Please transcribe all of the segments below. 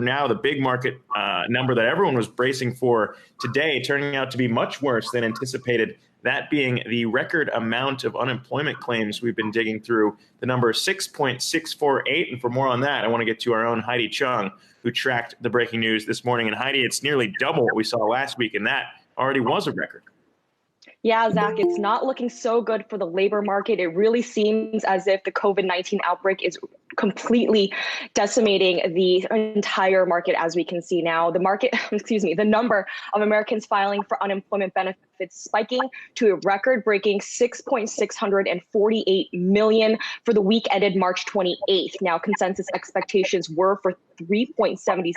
now the big market number that everyone was bracing for today turning out to be much worse than anticipated, that being the record amount of unemployment claims we've been digging through, the number 6.648. And for more on that, I want to get to our own Heidi Chung, who tracked the breaking news this morning. And Heidi, it's nearly double what we saw last week, and that already was a record. Yeah, Zach, it's not looking so good for the labor market. It really seems as if the COVID-19 outbreak is completely decimating the entire market, as we can see now. The market, the number of Americans filing for unemployment benefits spiking to a record-breaking 6.648 million for the week ended March 28th. Now, consensus expectations were for 3.76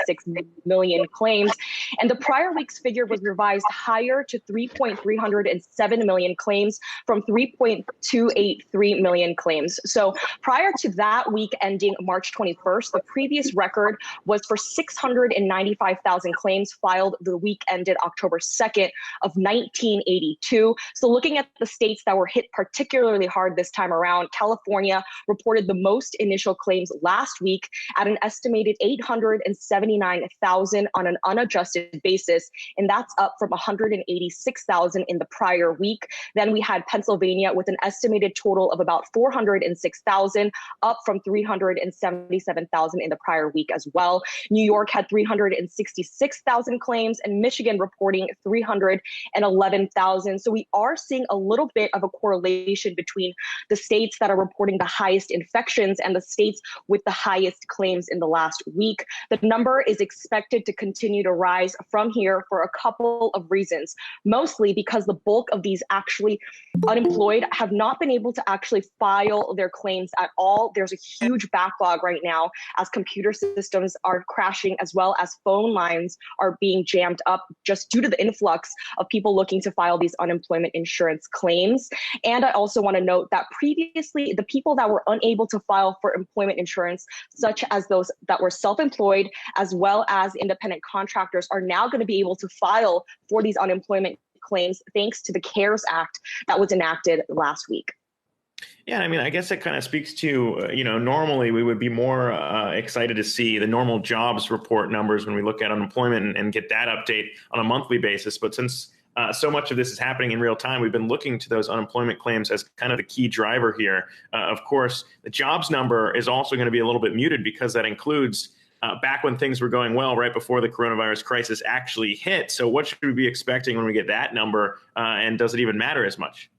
million claims, and the prior week's figure was revised higher to 3.307 million claims from 3.283 million claims. So prior to that week ending March 21st, the previous record was for 695,000 claims filed the week ended October 2nd of 1982. So looking at the states that were hit particularly hard this time around, California reported the most initial claims last week at an estimated 879,000 on an unadjusted basis, and that's up from 186,000 in the prior week. Then we had Pennsylvania with an estimated total of about 406,000, up from 377,000 in the prior week as well. New York had 366,000 claims, and Michigan reporting 311,000. So we are seeing a little bit of a correlation between the states that are reporting the highest infections and the states with the highest claims in the last week. The number is expected to continue to rise from here for a couple of reasons, mostly because the bulk of these actually unemployed have not been able to actually file their claims at all. There's a huge backlog right now as computer systems are crashing, as well as phone lines are being jammed up just due to the influx of people looking to file these unemployment insurance claims. And I also want to note that previously, the people that were unable to file for employment insurance, such as those that were self-employed as well as independent contractors, are now going to be able to file for these unemployment claims thanks to the CARES Act that was enacted last week. Yeah, I mean, I guess it kind of speaks to, normally we would be more excited to see the normal jobs report numbers when we look at unemployment and get that update on a monthly basis. But since so much of this is happening in real time, we've been looking to those unemployment claims as kind of the key driver here. Of course, the jobs number is also going to be a little bit muted because that includes back when things were going well, right before the coronavirus crisis actually hit. So what should we be expecting when we get that number? And does it even matter as much?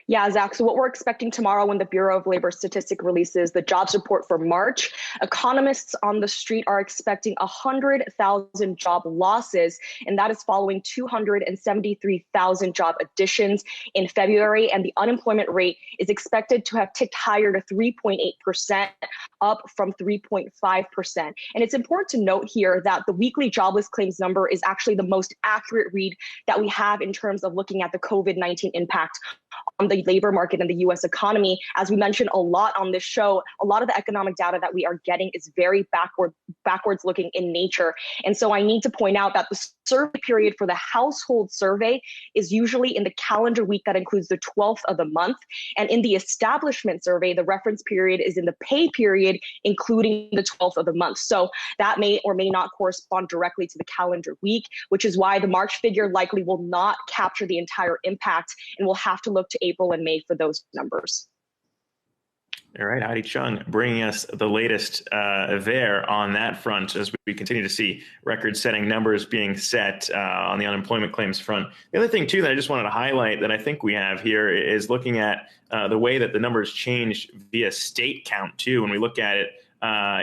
Yeah, Zach. So what we're expecting tomorrow when the Bureau of Labor Statistics releases the jobs report for March, economists on the street are expecting 100,000 job losses, and that is following 273,000 job additions in February. And the unemployment rate is expected to have ticked higher to 3.8%, up from 3.5%. And it's important to note here that the weekly jobless claims number is actually the most accurate read that we have in terms of looking at the COVID-19 impact on the labor market and the U.S. economy. As we mentioned a lot on this show, a lot of the economic data that we are getting is very backwards looking in nature. And so I need to point out that the survey period for the household survey is usually in the calendar week that includes the 12th of the month. And in the establishment survey, the reference period is in the pay period, including the 12th of the month. So that may or may not correspond directly to the calendar week, which is why the March figure likely will not capture the entire impact, and we'll have to look to April and May for those numbers. All right, Heidi Chung bringing us the latest there on that front as we continue to see record-setting numbers being set on the unemployment claims front. The other thing, too, that I just wanted to highlight that I think we have here is looking at the way that the numbers change via state count, too. When we look at it,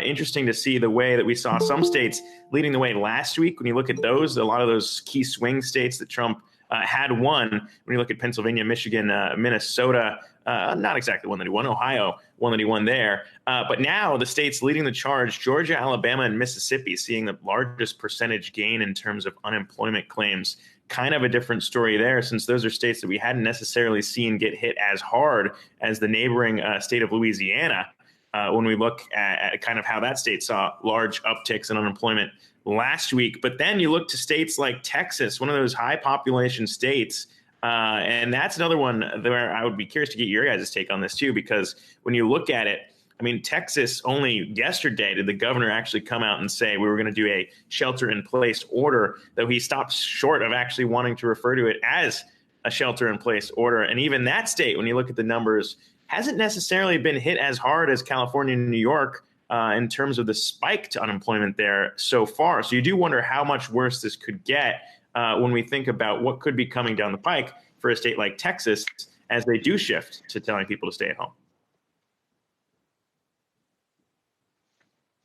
interesting to see the way that we saw some states leading the way last week. When you look at those, a lot of those key swing states that Trump had won, when you look at Pennsylvania, Michigan, Minnesota, not exactly one that he won, Ohio, one that he won there. But now the states leading the charge, Georgia, Alabama, and Mississippi, seeing the largest percentage gain in terms of unemployment claims. Kind of a different story there, since those are states that we hadn't necessarily seen get hit as hard as the neighboring state of Louisiana. When we look at kind of how that state saw large upticks in unemployment last week. But then you look to states like Texas, one of those high population states. And that's another one where I would be curious to get your guys' take on this too, because when you look at it, I mean, Texas, only yesterday did the governor actually come out and say we were going to do a shelter-in-place order, though he stopped short of actually wanting to refer to it as a shelter-in-place order. And even that state, when you look at the numbers, hasn't necessarily been hit as hard as California and New York in terms of the spike to unemployment there so far. So you do wonder how much worse this could get when we think about what could be coming down the pike for a state like Texas as they do shift to telling people to stay at home.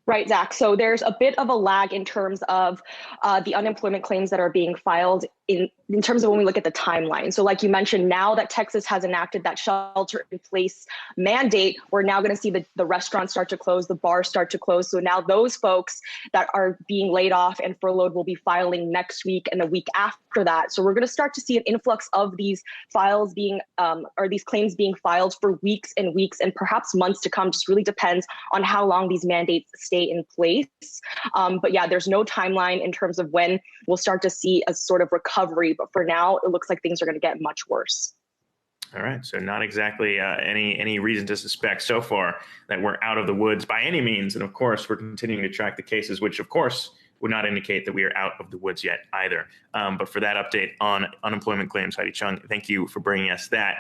Right, Zach. So there's a bit of a lag in terms of the unemployment claims that are being filed in terms of when we look at the timeline. So like you mentioned, now that Texas has enacted that shelter in place mandate, we're now going to see the restaurants start to close, the bars start to close. So now those folks that are being laid off and furloughed will be filing next week and the week after that. So we're going to start to see an influx of these files being or these claims being filed for weeks and perhaps months to come. Just really depends on how long these mandates stay in place. But yeah, there's no timeline in terms of when we'll start to see a sort of recovery. But for now, it looks like things are going to get much worse. All right. So not exactly any reason to suspect so far that we're out of the woods by any means. And of course, we're continuing to track the cases, which of course would not indicate that we are out of the woods yet either. But for that update on unemployment claims, Heidi Chung, thank you for bringing us that.